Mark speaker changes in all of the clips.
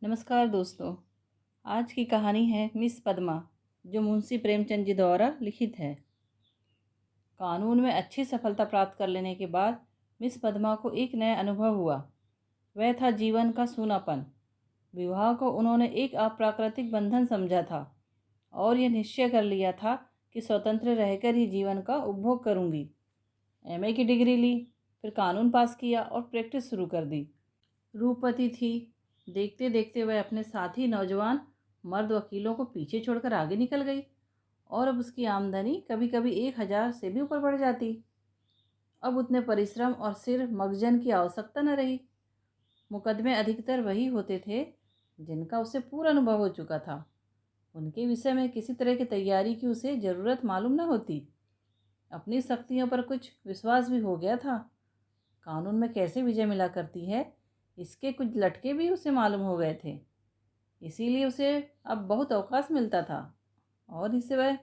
Speaker 1: नमस्कार दोस्तों। आज की कहानी है मिस पद्मा, जो मुंशी प्रेमचंद जी द्वारा लिखित है। कानून में अच्छी सफलता प्राप्त कर लेने के बाद मिस पद्मा को एक नया अनुभव हुआ। वह था जीवन का सूनापन। विवाह को उन्होंने एक अप्राकृतिक बंधन समझा था और यह निश्चय कर लिया था कि स्वतंत्र रहकर ही जीवन का उपभोग करूंगी। एमए की डिग्री ली, फिर कानून पास किया और प्रैक्टिस शुरू कर दी। रूपवती थी। देखते देखते वह अपने साथी नौजवान मर्द वकीलों को पीछे छोड़कर आगे निकल गई और अब उसकी आमदनी कभी कभी 1,000 से भी ऊपर बढ़ जाती। अब उतने परिश्रम और सिर मगजन की आवश्यकता न रही। मुकदमे अधिकतर वही होते थे जिनका उसे पूरा अनुभव हो चुका था। उनके विषय में किसी तरह की तैयारी की उसे ज़रूरत मालूम न होती। अपनी शक्तियों पर कुछ विश्वास भी हो गया था। कानून में कैसे विजय मिला करती है, इसके कुछ लटके भी उसे मालूम हो गए थे। इसीलिए उसे अब बहुत अवकाश मिलता था और इससे वह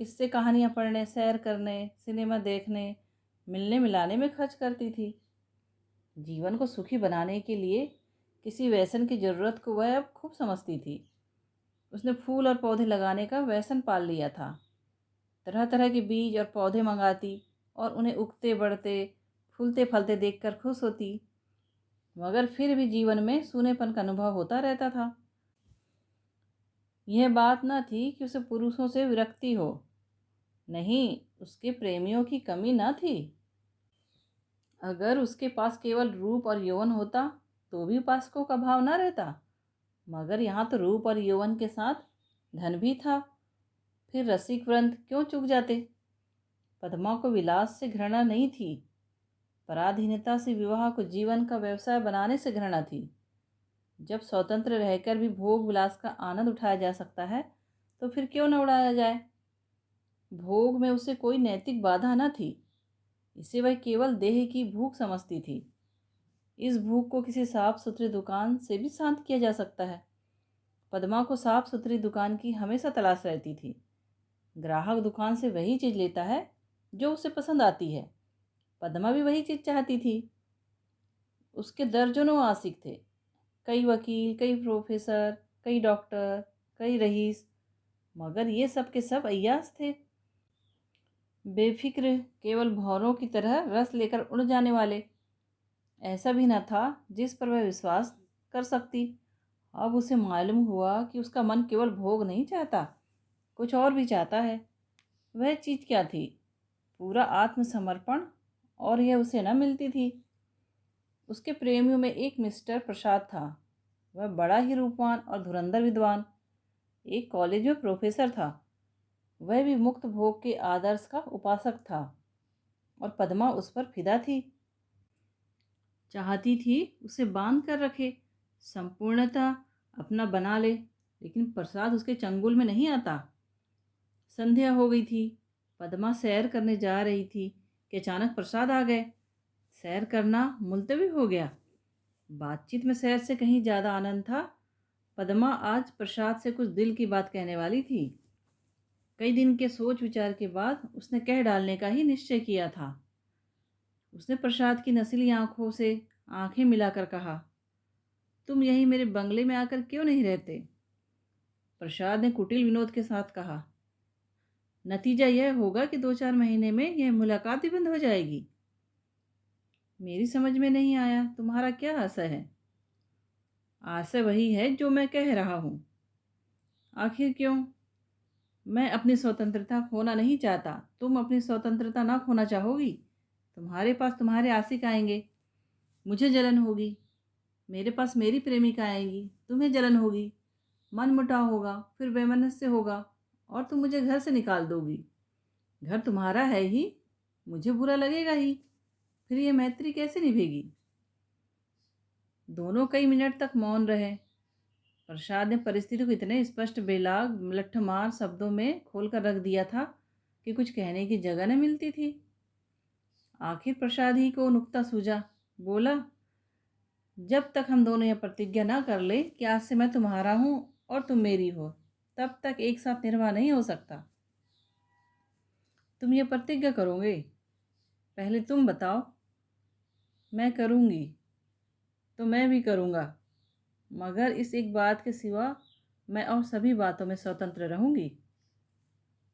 Speaker 1: किस्से कहानियाँ पढ़ने, सैर करने, सिनेमा देखने, मिलने मिलाने में खर्च करती थी। जीवन को सुखी बनाने के लिए किसी व्यसन की ज़रूरत को वह अब खूब समझती थी। उसने फूल और पौधे लगाने का व्यसन पाल लिया था। तरह तरह के बीज और पौधे मंगाती और उन्हें उगते बढ़ते फूलते फलते देखकर खुश होती। मगर फिर भी जीवन में सूनेपन का अनुभव होता रहता था। यह बात न थी कि उसे पुरुषों से विरक्ति हो, नहीं, उसके प्रेमियों की कमी न थी। अगर उसके पास केवल रूप और यौवन होता तो भी उपासकों का भाव न रहता। मगर यहाँ तो रूप और यौवन के साथ धन भी था। फिर रसिक वृंद क्यों चूक जाते। पद्मा को विलास से घृणा नहीं थी, पराधीनता से विवाह को जीवन का व्यवसाय बनाने से घृणा थी। जब स्वतंत्र रहकर भी भोग विलास का आनंद उठाया जा सकता है तो फिर क्यों न उड़ाया जाए। भोग में उसे कोई नैतिक बाधा न थी। इसे वह केवल देह की भूख समझती थी। इस भूख को किसी साफ सुथरी दुकान से भी शांत किया जा सकता है। पद्मा को साफ सुथरी दुकान की हमेशा तलाश रहती थी। ग्राहक दुकान से वही चीज़ लेता है जो उसे पसंद आती है। पद्मा भी वही चीज़ चाहती थी। उसके दर्जनों आशिक थे, कई वकील, कई प्रोफेसर, कई डॉक्टर, कई रईस। मगर ये सब के सब अय्यास थे, बेफिक्र, केवल भौरों की तरह रस लेकर उड़ जाने वाले। ऐसा भी न था जिस पर वह विश्वास कर सकती। अब उसे मालूम हुआ कि उसका मन केवल भोग नहीं चाहता, कुछ और भी चाहता है। वह चीज़ क्या थी? पूरा आत्मसमर्पण, और यह उसे न मिलती थी। उसके प्रेमियों में एक मिस्टर प्रसाद था। वह बड़ा ही रूपवान और धुरंधर विद्वान, एक कॉलेज में प्रोफेसर था। वह भी मुक्त भोग के आदर्श का उपासक था और पद्मा उस पर फिदा थी। चाहती थी उसे बांध कर रखे, संपूर्णतः अपना बना ले। लेकिन प्रसाद उसके चंगुल में नहीं आता। संध्या हो गई थी। पद्मा सैर करने जा रही थी कि अचानक प्रसाद आ गए। सैर करना मुलतवी हो गया। बातचीत में सैर से कहीं ज़्यादा आनंद था। पद्मा आज प्रसाद से कुछ दिल की बात कहने वाली थी। कई दिन के सोच विचार के बाद उसने कह डालने का ही निश्चय किया था। उसने प्रसाद की नसीली आंखों से आंखें मिलाकर कहा, तुम यहीं मेरे बंगले में आकर क्यों नहीं रहते? प्रसाद ने कुटिल विनोद के साथ कहा, नतीजा यह होगा कि 2-4 महीने में यह मुलाकात भी बंद हो जाएगी। मेरी समझ में नहीं आया, तुम्हारा क्या आशय है? आशय वही है जो मैं कह रहा हूँ। आखिर क्यों? मैं अपनी स्वतंत्रता खोना नहीं चाहता। तुम अपनी स्वतंत्रता ना खोना चाहोगी। तुम्हारे पास तुम्हारे आशिक आएंगे, मुझे जलन होगी। मेरे पास मेरी प्रेमिका आएंगी, तुम्हें जलन होगी। मन मुटाव होगा, फिर वैमनस्य होगा और तुम मुझे घर से निकाल दोगी। घर तुम्हारा है ही, मुझे बुरा लगेगा ही। फिर ये मैत्री कैसे निभेगी? दोनों कई मिनट तक मौन रहे। प्रसाद ने परिस्थिति को इतने स्पष्ट, बेलाग, लट्ठमार शब्दों में खोलकर रख दिया था कि कुछ कहने की जगह न मिलती थी। आखिर प्रसाद ही को नुक्ता सूझा। बोला, जब तक हम दोनों यह प्रतिज्ञा ना कर ले कि आज से मैं तुम्हारा हूँ और तुम मेरी हो, तब तक एक साथ निर्वाह नहीं हो सकता। तुम यह प्रतिज्ञा करोगे? पहले तुम बताओ। मैं करूँगी तो मैं भी करूँगा। मगर इस एक बात के सिवा मैं और सभी बातों में स्वतंत्र रहूंगी।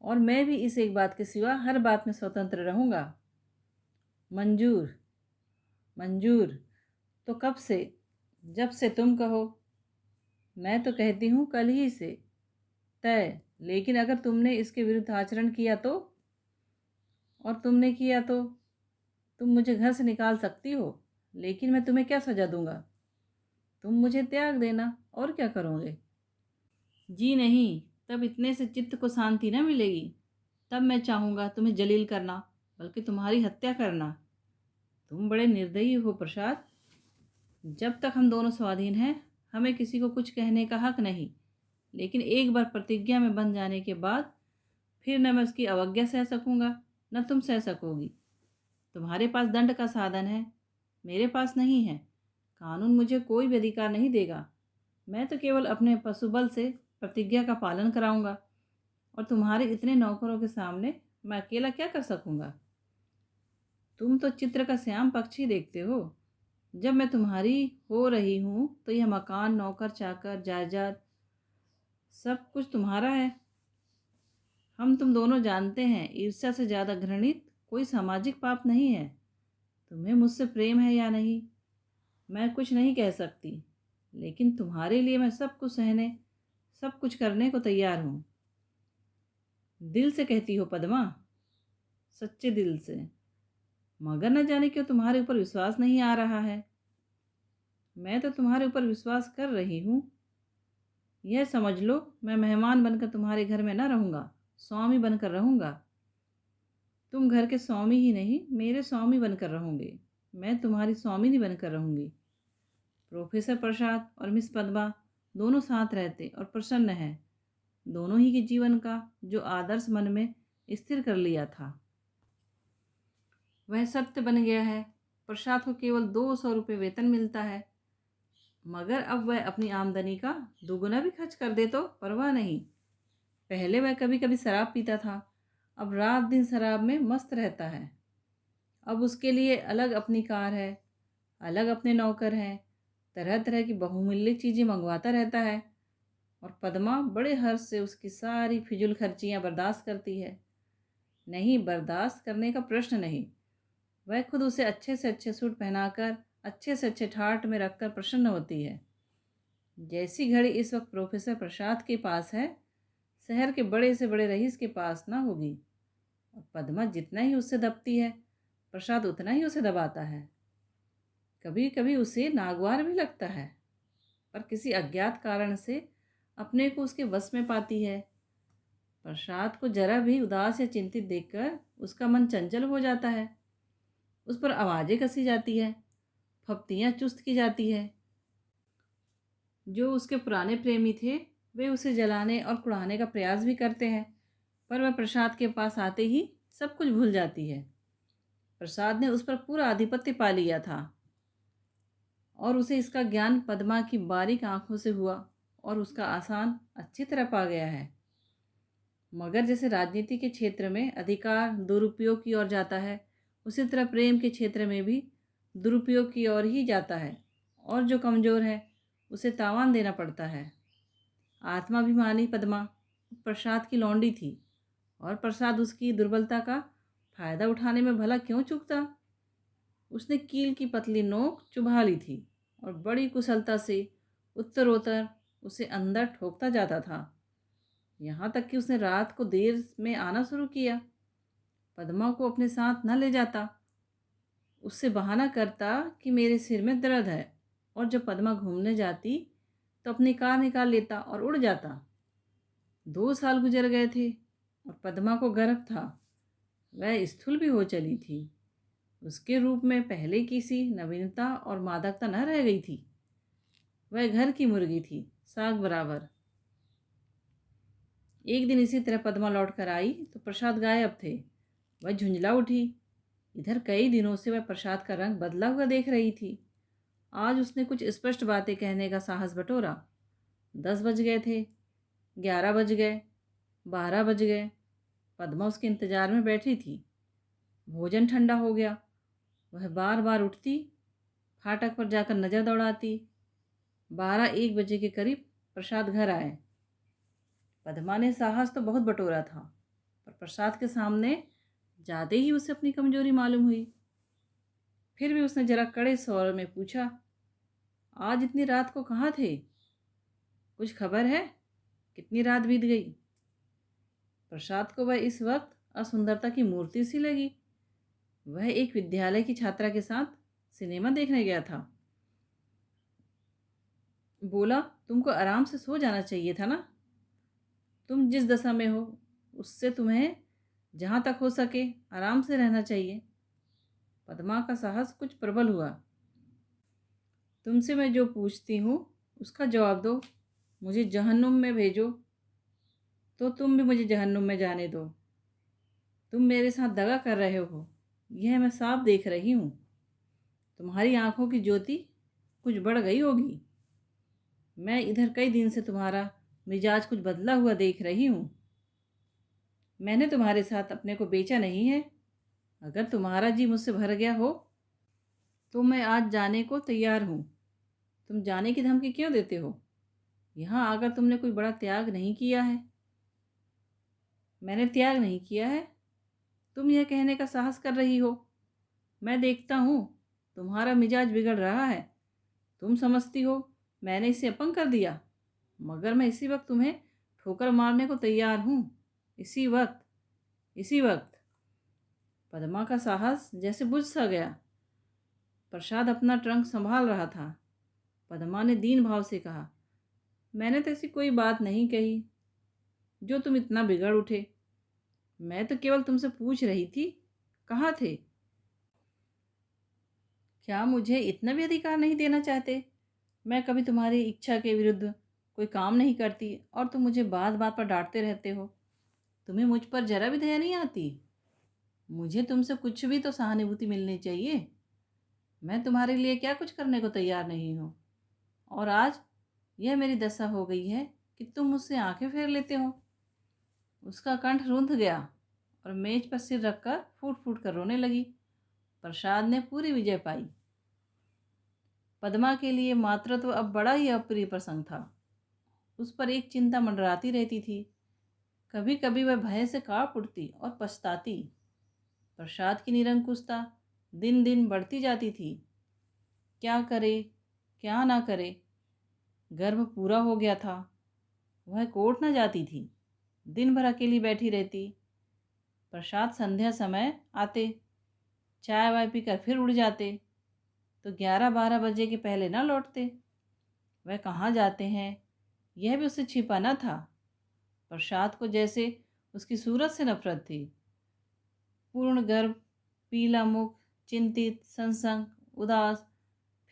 Speaker 1: और मैं भी इस एक बात के सिवा हर बात में स्वतंत्र रहूंगा। मंजूर। मंजूर। तो कब से? जब से तुम कहो। मैं तो कहती हूँ कल ही से। तय। लेकिन अगर तुमने इसके विरुद्ध आचरण किया तो? और तुमने किया तो तुम मुझे घर से निकाल सकती हो, लेकिन मैं तुम्हें क्या सजा दूंगा? तुम मुझे त्याग देना, और क्या करोगे? जी नहीं, तब इतने से चित्त को शांति न मिलेगी। तब मैं चाहूँगा तुम्हें जलील करना, बल्कि तुम्हारी हत्या करना। तुम बड़े निर्दयी हो प्रसाद। जब तक हम दोनों स्वाधीन हैं, हमें किसी को कुछ कहने का हक नहीं। लेकिन एक बार प्रतिज्ञा में बंध जाने के बाद फिर न मैं उसकी अवज्ञा सह सकूंगा, न तुम सह सकोगी। तुम्हारे पास दंड का साधन है, मेरे पास नहीं है। कानून मुझे कोई भी अधिकार नहीं देगा। मैं तो केवल अपने पशुबल से प्रतिज्ञा का पालन कराऊंगा, और तुम्हारे इतने नौकरों के सामने मैं अकेला क्या कर सकूंगा? तुम तो चित्र का श्याम पक्षी देखते हो। जब मैं तुम्हारी हो रही हूँ तो यह मकान, नौकर चाकर, जायदाद, सब कुछ तुम्हारा है। हम तुम दोनों जानते हैं, ईर्ष्या से ज़्यादा घृणित कोई सामाजिक पाप नहीं है। तुम्हें मुझसे प्रेम है या नहीं, मैं कुछ नहीं कह सकती, लेकिन तुम्हारे लिए मैं सब कुछ सहने, सब कुछ करने को तैयार हूँ। दिल से कहती हो पद्मा, सच्चे दिल से। मगर न जाने क्यों तुम्हारे ऊपर विश्वास नहीं आ रहा है। मैं तो तुम्हारे ऊपर विश्वास कर रही हूँ। यह समझ लो, मैं मेहमान बनकर तुम्हारे घर में न रहूँगा, स्वामी बनकर रहूँगा। तुम घर के स्वामी ही नहीं, मेरे स्वामी बनकर रहोगे। मैं तुम्हारी स्वामिनी बनकर रहूँगी। प्रोफेसर प्रसाद और मिस पद्मा दोनों साथ रहते और प्रसन्न हैं, दोनों ही के जीवन का जो आदर्श मन में स्थिर कर लिया था वह सत्य बन गया है। प्रसाद को केवल 200 रुपये वेतन मिलता है, मगर अब वह अपनी आमदनी का दुगुना भी खर्च कर दे तो परवाह नहीं। पहले वह कभी कभी शराब पीता था, अब रात दिन शराब में मस्त रहता है। अब उसके लिए अलग अपनी कार है, अलग अपने नौकर हैं, तरह तरह की बहुमूल्य चीज़ें मंगवाता रहता है। और पद्मा बड़े हर्ष से उसकी सारी फिजूल खर्चियाँ बर्दाश्त करती है। नहीं, बर्दाश्त करने का प्रश्न नहीं। वह खुद उसे अच्छे से अच्छे सूट पहनाकर, अच्छे से अच्छे ठाट में रखकर प्रसन्न होती है। जैसी घड़ी इस वक्त प्रोफेसर प्रसाद के पास है, शहर के बड़े से बड़े रईस के पास ना होगी। और पद्मा जितना ही उससे दबती है, प्रसाद उतना ही उसे दबाता है। कभी कभी उसे नागवार भी लगता है, पर किसी अज्ञात कारण से अपने को उसके वश में पाती है। प्रसाद को जरा भी उदास या चिंतित देखकर उसका मन चंचल हो जाता है। उस पर आवाज़ें कसी जाती है, फप्तियाँ चुस्त की जाती है। जो उसके पुराने प्रेमी थे वे उसे जलाने और कुड़ाने का प्रयास भी करते हैं, पर वह प्रसाद के पास आते ही सब कुछ भूल जाती है। प्रसाद ने उस पर पूरा आधिपत्य पा लिया था, और उसे इसका ज्ञान पद्मा की बारीक आंखों से हुआ और उसका आसान अच्छी तरह पा गया है। मगर जैसे राजनीति के क्षेत्र में अधिकार दुरुपयोग की ओर जाता है, उसी तरह प्रेम के क्षेत्र में भी दुरुपयोग की ओर ही जाता है, और जो कमज़ोर है उसे तावान देना पड़ता है। आत्माभिमानी पद्मा प्रसाद की लौंडी थी, और प्रसाद उसकी दुर्बलता का फायदा उठाने में भला क्यों चूकता। उसने कील की पतली नोक चुभा ली थी और बड़ी कुशलता से उत्तरोत्तर उसे अंदर ठोकता जाता था, यहाँ तक कि उसने रात को देर में आना शुरू किया। पद्मा को अपने साथ न ले जाता, उससे बहाना करता कि मेरे सिर में दर्द है, और जब पद्मा घूमने जाती तो अपनी कार निकाल लेता और उड़ जाता। 2 साल गुजर गए थे और पद्मा को गर्व था। वह स्थूल भी हो चली थी। उसके रूप में पहले की सी नवीनता और मादकता न रह गई थी। वह घर की मुर्गी थी, साग बराबर। एक दिन इसी तरह पद्मा लौट कर आई तो प्रसाद गायब थे। वह झुंझला उठी। इधर कई दिनों से वह प्रसाद का रंग बदला हुआ देख रही थी। आज उसने कुछ स्पष्ट बातें कहने का साहस बटोरा। 10 बज गए थे, 11 बज गए, 12 बज गए। पद्मा उसके इंतजार में बैठी थी। भोजन ठंडा हो गया। वह बार बार उठती, फाटक पर जाकर नज़र दौड़ाती। 12-1 बजे के करीब प्रसाद घर आए। पद्मा ने साहस तो बहुत बटोरा था, पर प्रसाद के सामने जाते ही उसे अपनी कमजोरी मालूम हुई। फिर भी उसने जरा कड़े स्वर में पूछा, आज इतनी रात को कहाँ थे? कुछ खबर है? कितनी रात बीत गई? प्रसाद को वह इस वक्त असुंदरता की मूर्ति सी लगी। वह एक विद्यालय की छात्रा के साथ सिनेमा देखने गया था। बोला, तुमको आराम से सो जाना चाहिए था ना। तुम जिस दशा में हो उससे तुम्हें जहाँ तक हो सके आराम से रहना चाहिए। पद्मा का साहस कुछ प्रबल हुआ। तुमसे मैं जो पूछती हूँ उसका जवाब दो। मुझे जहन्नुम में भेजो तो तुम भी मुझे जहन्नुम में जाने दो। तुम मेरे साथ दगा कर रहे हो, यह मैं साफ देख रही हूँ। तुम्हारी आंखों की ज्योति कुछ बढ़ गई होगी। मैं इधर कई दिन से तुम्हारा मिजाज कुछ बदला हुआ देख रही हूँ। मैंने तुम्हारे साथ अपने को बेचा नहीं है। अगर तुम्हारा जी मुझसे भर गया हो तो मैं आज जाने को तैयार हूँ। तुम जाने की धमकी क्यों देते हो? यहाँ आकर तुमने कोई बड़ा त्याग नहीं किया है। मैंने त्याग नहीं किया है, तुम यह कहने का साहस कर रही हो। मैं देखता हूँ तुम्हारा मिजाज बिगड़ रहा है। तुम समझती हो मैंने इसे अपंग कर दिया, मगर मैं इसी वक्त तुम्हें ठोकर मारने को तैयार हूँ। इसी वक्त। पद्मा का साहस जैसे बुझ सा गया। प्रसाद अपना ट्रंक संभाल रहा था। पद्मा ने दीन भाव से कहा, मैंने तो ऐसी कोई बात नहीं कही जो तुम इतना बिगड़ उठे। मैं तो केवल तुमसे पूछ रही थी, कहाँ थे? क्या मुझे इतना भी अधिकार नहीं देना चाहते? मैं कभी तुम्हारी इच्छा के विरुद्ध कोई काम नहीं करती और तुम मुझे बात बात पर डांटते रहते हो। तुम्हें मुझ पर जरा भी दया नहीं आती। मुझे तुमसे कुछ भी तो सहानुभूति मिलनी चाहिए। मैं तुम्हारे लिए क्या कुछ करने को तैयार नहीं हूँ। और आज यह मेरी दशा हो गई है कि तुम मुझसे आंखें फेर लेते हो। उसका कंठ रूंध गया और मेज पर सिर रखकर फूट फूट कर रोने लगी। प्रसाद ने पूरी विजय पाई। पद्मा के लिए मातृत्व अब बड़ा ही अप्रिय प्रसंग था। उस पर एक चिंता मंडराती रहती थी। कभी कभी वह भय से कांप उठती और पछताती। प्रसाद की निरंकुशता दिन दिन बढ़ती जाती थी। क्या करे क्या ना करे। गर्भ पूरा हो गया था। वह कोर्ट न जाती थी। दिन भर अकेली बैठी रहती। प्रसाद संध्या समय आते, चाय वाय पीकर फिर उड़ जाते, तो 11-12 बजे के पहले न लौटते। वह कहाँ जाते हैं यह भी उससे छिपा न था। प्रसाद को जैसे उसकी सूरत से नफरत थी। पूर्ण गर्भ, पीला मुख, चिंतित, सत्संग, उदास,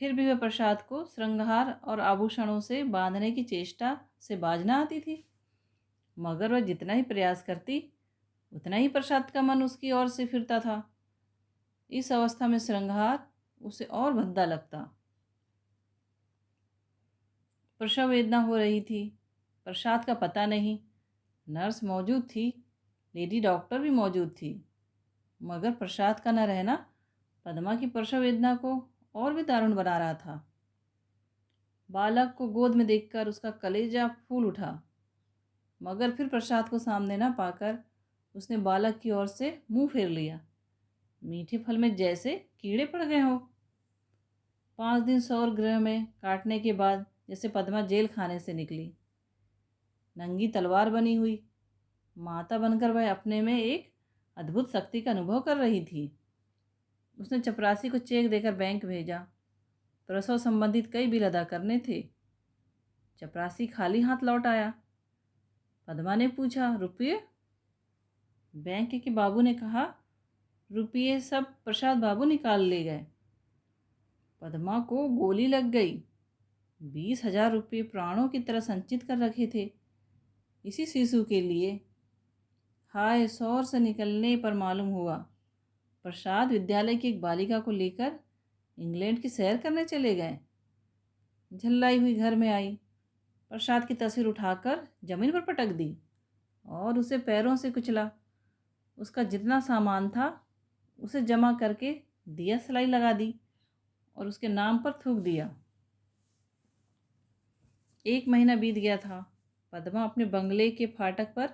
Speaker 1: फिर भी वह प्रसाद को श्रृंगार और आभूषणों से बांधने की चेष्टा से बाज न आती थी। मगर वह जितना ही प्रयास करती उतना ही प्रसाद का मन उसकी ओर से फिरता था। इस अवस्था में श्रृंगार उसे और भद्दा लगता। प्रसव वेदना हो रही थी। प्रसाद का पता नहीं। नर्स मौजूद थी, लेडी डॉक्टर भी मौजूद थी, मगर प्रसाद का न रहना पद्मा की प्रसव वेदना को और भी दारुण बना रहा था। बालक को गोद में देखकर उसका कलेजा फूल उठा, मगर फिर प्रसाद को सामने न पाकर उसने बालक की ओर से मुंह फेर लिया। मीठे फल में जैसे कीड़े पड़ गए हों। 5 दिन सौर गृह में काटने के बाद जैसे पद्मा जेल खाने से निकली, नंगी तलवार बनी हुई माता बनकर वह अपने में एक अद्भुत शक्ति का अनुभव कर रही थी। उसने चपरासी को चेक देकर बैंक भेजा। प्रसव संबंधित कई बिल अदा करने थे। चपरासी खाली हाथ लौट आया। पद्मा ने पूछा, रुपये? बैंक के बाबू ने कहा, रुपये सब प्रसाद बाबू निकाल ले गए। पद्मा को गोली लग गई। 20,000 रुपये प्राणों की तरह संचित कर रखे थे इसी शिशु के लिए। हाय, शौर से निकलने पर मालूम हुआ प्रसाद विद्यालय की एक बालिका को लेकर इंग्लैंड की सैर करने चले गए। झल्लाई हुई घर में आई, प्रसाद की तस्वीर उठाकर जमीन पर पटक दी और उसे पैरों से कुचला। उसका जितना सामान था उसे जमा करके 10 सिलाई लगा दी और उसके नाम पर थूक दिया। 1 महीना बीत गया था। पद्मा अपने बंगले के फाटक पर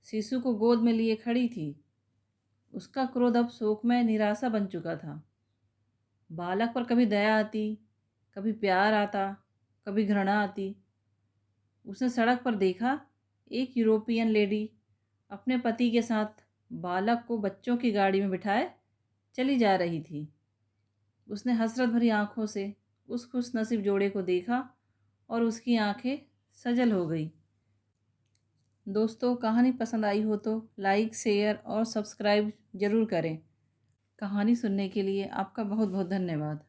Speaker 1: शिशु को गोद में लिए खड़ी थी। उसका क्रोध अब शोकमय निराशा बन चुका था। बालक पर कभी दया आती, कभी प्यार आता, कभी घृणा आती। उसने सड़क पर देखा, एक यूरोपियन लेडी अपने पति के साथ बालक को बच्चों की गाड़ी में बिठाए चली जा रही थी। उसने हसरत भरी आंखों से उस खुशनसीब जोड़े को देखा और उसकी आंखें सजल हो गई। दोस्तों, कहानी पसंद आई हो तो लाइक, शेयर और सब्सक्राइब ज़रूर करें। कहानी सुनने के लिए आपका बहुत बहुत धन्यवाद।